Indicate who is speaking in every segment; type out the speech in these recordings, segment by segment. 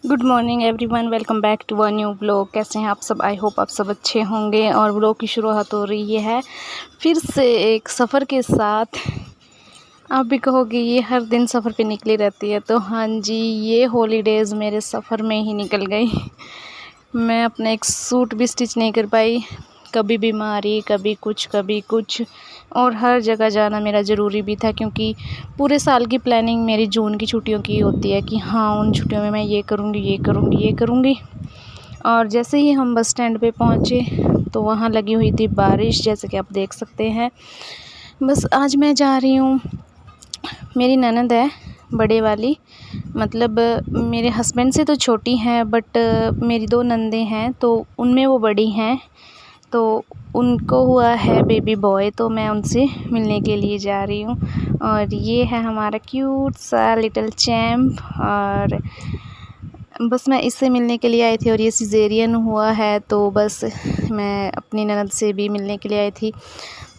Speaker 1: Good morning everyone, welcome back to a new blog. कैसे हैं आप सब? आई होप आप सब अच्छे होंगे। और ब्लॉग की शुरुआत हो रही है फिर से एक सफ़र के साथ। आप भी कहोगे ये हर दिन सफ़र पे निकली रहती है, तो हाँ जी, ये हॉलीडेज़ मेरे सफ़र में ही निकल गई। मैं अपना एक सूट भी स्टिच नहीं कर पाई, कभी बीमारी, कभी कुछ। और हर जगह जाना मेरा ज़रूरी भी था, क्योंकि पूरे साल की प्लानिंग मेरी जून की छुट्टियों की होती है कि हाँ, उन छुट्टियों में मैं ये करूँगी। और जैसे ही हम बस स्टैंड पे पहुँचे तो वहाँ लगी हुई थी बारिश, जैसे कि आप देख सकते हैं। बस आज मैं जा रही हूँ, मेरी ननद है बड़े वाली, मतलब मेरे हस्बैंड से तो छोटी हैं, बट मेरी 2 नंदें हैं, तो उनमें वो बड़ी हैं। तो उनको हुआ है बेबी बॉय, तो मैं उनसे मिलने के लिए जा रही हूँ। और ये है हमारा क्यूट सा लिटिल चैम्प। और बस मैं इससे मिलने के लिए आई थी, और ये सिजेरियन हुआ है, तो बस मैं अपनी ननद से भी मिलने के लिए आई थी।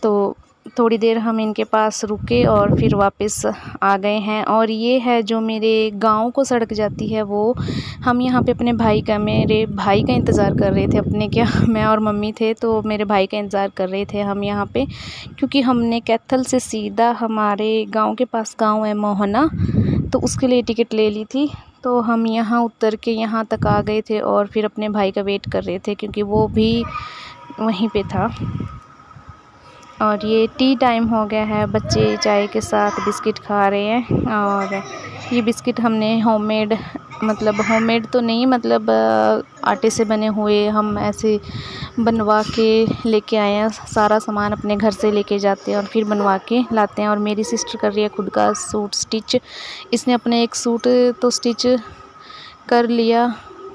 Speaker 1: तो थोड़ी देर हम इनके पास रुके और फिर वापस आ गए हैं। और ये है जो मेरे गांव को सड़क जाती है, वो हम यहाँ पे अपने मेरे भाई का इंतज़ार कर रहे थे। अपने क्या, मैं और मम्मी थे, तो मेरे भाई का इंतज़ार कर रहे थे हम यहाँ पे, क्योंकि हमने कैथल से सीधा हमारे गांव के पास गांव है मोहना, तो उसके लिए टिकट ले ली थी। तो हम यहाँ उतर के यहाँ तक आ गए थे और फिर अपने भाई का वेट कर रहे थे, क्योंकि वो भी वहीं पे था। और ये टी टाइम हो गया है, बच्चे चाय के साथ बिस्किट खा रहे हैं। और ये बिस्किट हमने होममेड, मतलब होममेड तो नहीं, मतलब आटे से बने हुए हम ऐसे बनवा के लेके आए हैं। सारा सामान अपने घर से लेके जाते हैं और फिर बनवा के लाते हैं। और मेरी सिस्टर कर रही है खुद का सूट स्टिच। इसने अपने एक सूट तो स्टिच कर लिया,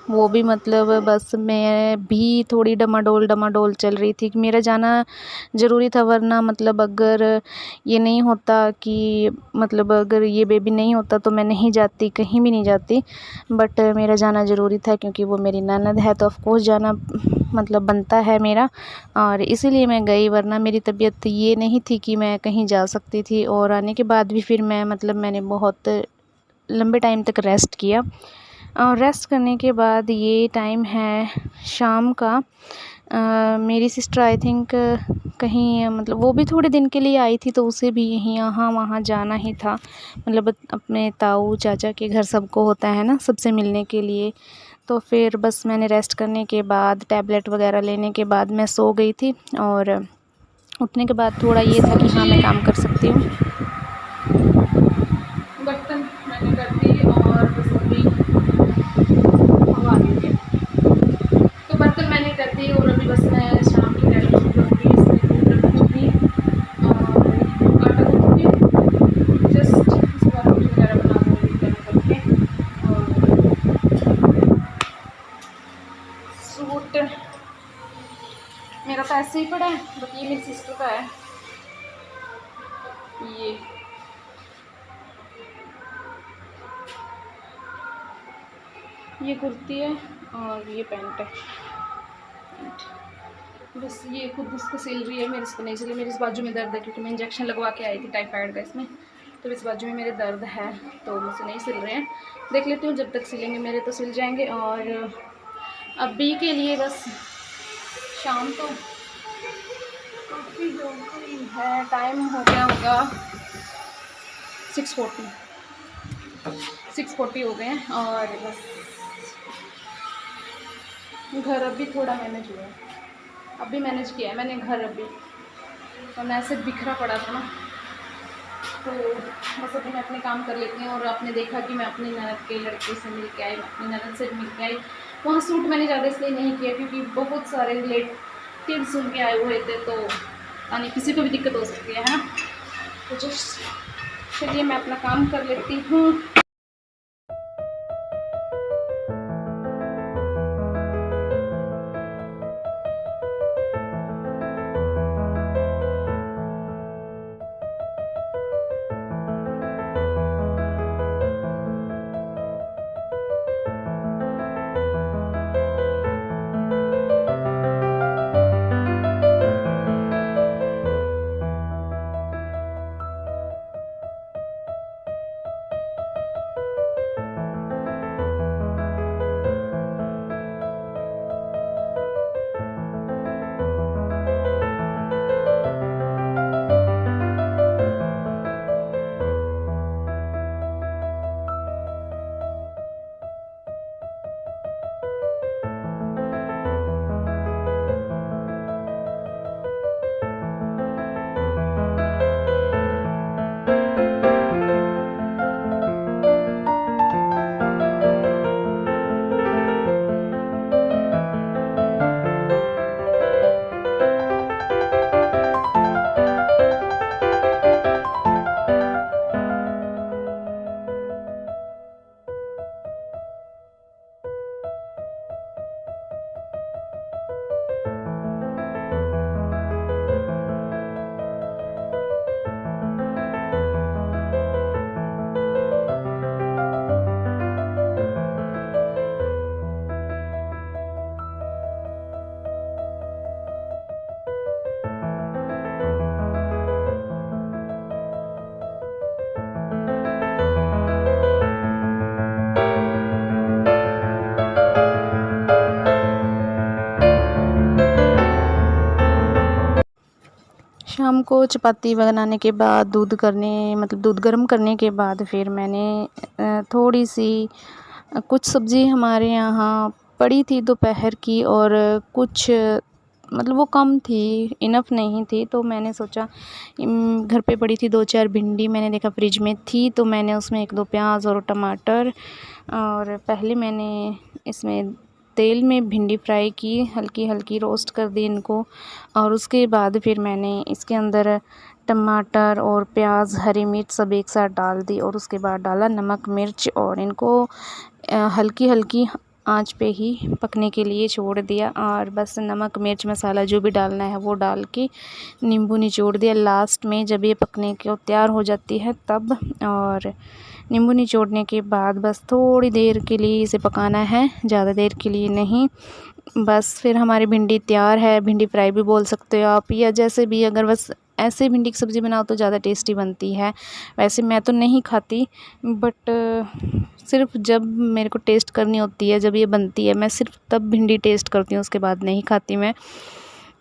Speaker 1: वो भी, मतलब बस मैं भी थोड़ी डमाडोल चल रही थी कि मेरा जाना ज़रूरी था। वरना मतलब अगर ये नहीं होता कि, मतलब अगर ये बेबी नहीं होता तो मैं नहीं जाती, कहीं भी नहीं जाती। बट मेरा जाना ज़रूरी था, क्योंकि वो मेरी ननद है, तो ऑफ़ कोर्स जाना मतलब बनता है मेरा। और इसीलिए मैं गई, वरना मेरी तबीयत ये नहीं थी कि मैं कहीं जा सकती थी। और आने के बाद भी फिर मैंने बहुत लंबे टाइम तक रेस्ट किया। और रेस्ट करने के बाद ये टाइम है शाम का। मेरी सिस्टर आई थिंक कहीं, मतलब वो भी थोड़े दिन के लिए आई थी, तो उसे भी यहीं यहाँ वहाँ जाना ही था। मतलब अपने ताऊ चाचा के घर सबको होता है ना, सबसे मिलने के लिए। तो फिर बस मैंने रेस्ट करने के बाद, टैबलेट वगैरह लेने के बाद मैं सो गई थी। और उठने के बाद थोड़ा ये था कि हाँ, मैं काम कर सकती हूँ। बर्तन मैंने कर दिए और बस अभी हवा आ रही है, तो बर्तन मैंने कर दिए। और अभी बस मैं शाम की तैयारी शुरू करूँगी। इसमें दूध रखूँगी और आटा गूँथूँगी, जस्ट उसके बाद रोटी वगैरह बना दूँगी गर्म करके। और सूट मेरा तो ऐसे ही पड़ा है, बट ये मेरी सिस्टर का है। ये कुर्ती है और ये पैंट है। बस ये खुद उसको सिल रही है, मेरे से नहीं सिली। मेरे इस बाजू में दर्द है, क्योंकि मैं इंजेक्शन लगवा के आई थी टाइफाइड का इसमें, तो इस बाजू में मेरे दर्द है, तो मुझसे नहीं सिल रहे हैं। देख लेती हूँ, जब तक सिलेंगे मेरे तो सिल जाएंगे। और अभी के लिए बस शाम तो काफ़ी हो गई है, टाइम हो गया होगा 6:40 हो गए हैं। और बस घर अभी थोड़ा मैनेज हुआ है, अभी मैनेज किया है मैंने घर अभी, और मैं ऐसे बिखरा पड़ा था ना, तो बस अभी मैं अपने काम कर लेती हूँ। और आपने देखा कि मैं अपनी ननद के लड़के से मिल के आई, अपनी ननद से मिल के आई। वहाँ सूट मैंने ज़्यादा इसलिए नहीं किया, क्योंकि बहुत सारे रिलेटिव्स उनके आए हुए थे, तो यानी किसी को भी दिक्कत हो सकती है ना। तो जस्ट चलिए मैं अपना काम कर लेती हूँ। शाम को चपाती बनाने के बाद दूध गर्म करने के बाद फिर मैंने थोड़ी सी कुछ सब्ज़ी हमारे यहाँ पड़ी थी दोपहर की, और कुछ वो कम थी, इनफ नहीं थी, तो मैंने सोचा घर पे पड़ी थी 2-4 भिंडी, मैंने देखा फ्रिज में थी, तो मैंने उसमें 1-2 प्याज और टमाटर, और पहले मैंने इसमें तेल में भिंडी फ्राई की, हल्की हल्की रोस्ट कर दी इनको, और उसके बाद फिर मैंने इसके अंदर टमाटर और प्याज, हरी मिर्च सब एक साथ डाल दी, और उसके बाद डाला नमक मिर्च, और इनको हल्की हल्की आंच पे ही पकने के लिए छोड़ दिया। और बस नमक मिर्च मसाला जो भी डालना है वो डाल के नींबू निचोड़ दिया लास्ट में, जब ये पकने को तैयार हो जाती है तब। और नींबू निचोड़ने के बाद बस थोड़ी देर के लिए इसे पकाना है, ज़्यादा देर के लिए नहीं। बस फिर हमारी भिंडी तैयार है। भिंडी फ्राई भी बोल सकते हो आप, या जैसे भी, अगर बस ऐसे भिंडी की सब्ज़ी बनाओ तो ज़्यादा टेस्टी बनती है। वैसे मैं तो नहीं खाती, बट सिर्फ जब मेरे को टेस्ट करनी होती है, जब ये बनती है, मैं सिर्फ तब भिंडी टेस्ट करती हूँ, उसके बाद नहीं खाती मैं।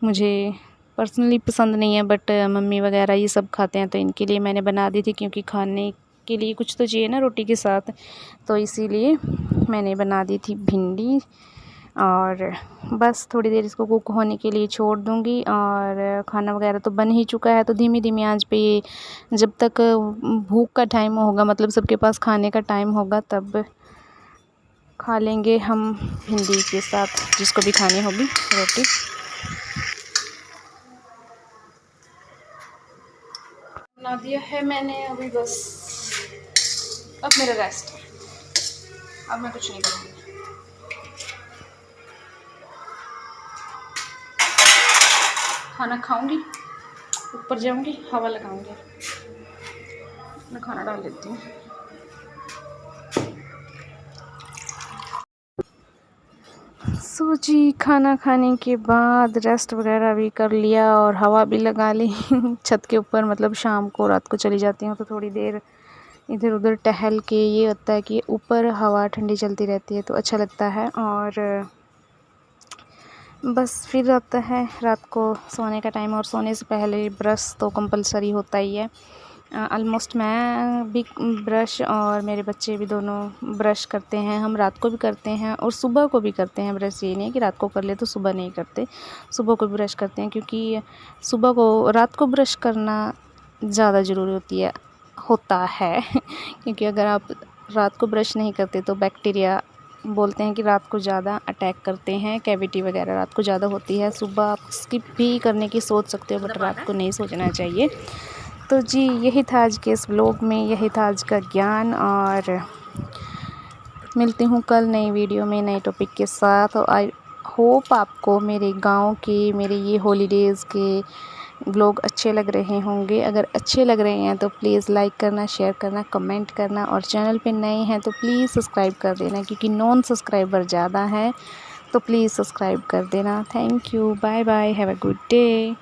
Speaker 1: मुझे पर्सनली पसंद नहीं है, बट मम्मी वगैरह ये सब खाते हैं, तो इनके लिए मैंने बना दी थी, क्योंकि खाने के लिए कुछ तो चाहिए ना रोटी के साथ, तो इसीलिए मैंने बना दी थी भिंडी। और बस थोड़ी देर इसको कुक होने के लिए छोड़ दूँगी। और खाना वगैरह तो बन ही चुका है, तो धीमी धीमी आंच पे ये जब तक भूख का टाइम होगा, मतलब सबके पास खाने का टाइम होगा, तब खा लेंगे हम भिंडी के साथ, जिसको भी खानी होगी रोटी। बना दिया है मैंने, अभी बस अब मेरा रेस्ट है, अब मैं कुछ नहीं करूँगी। खाना खाऊंगी, ऊपर जाऊंगी, हवा लगाऊंगी। मैं खाना डाल लेती हूँ। सो जी, खाना खाने के बाद रेस्ट वगैरह भी कर लिया और हवा भी लगा ली छत के ऊपर, मतलब शाम को रात को चली जाती हूँ तो थोड़ी देर इधर उधर टहल के, ये होता है कि ऊपर हवा ठंडी चलती रहती है तो अच्छा लगता है। और बस फिर आता है रात को सोने का टाइम, और सोने से पहले ब्रश तो कंपलसरी होता ही है। ऑलमोस्ट मैं भी ब्रश और मेरे बच्चे भी दोनों ब्रश करते हैं। हम रात को भी करते हैं और सुबह को भी करते हैं ब्रश। ये नहीं है कि रात को कर ले तो सुबह नहीं करते, सुबह को भी ब्रश करते हैं, क्योंकि रात को ब्रश करना ज़्यादा ज़रूरी होता है क्योंकि अगर आप रात को ब्रश नहीं करते तो बैक्टीरिया बोलते हैं कि रात को ज़्यादा अटैक करते हैं, कैविटी वगैरह रात को ज़्यादा होती है। सुबह आप स्किप भी करने की सोच सकते हो, बट रात को नहीं सोचना चाहिए। तो जी, यही था आज के इस व्लॉग में, यही था आज का ज्ञान। और मिलती हूँ कल नई वीडियो में नए टॉपिक के साथ। और आई होप आपको मेरे गांव के, मेरे ये हॉलीडेज़ के व्लॉग अच्छे लग रहे होंगे। अगर अच्छे लग रहे हैं तो प्लीज़ लाइक करना, शेयर करना, कमेंट करना, और चैनल पे नए हैं तो प्लीज़ सब्सक्राइब कर देना, क्योंकि नॉन सब्सक्राइबर ज़्यादा हैं, तो प्लीज़ सब्सक्राइब कर देना। Thank you, bye bye, have a good day.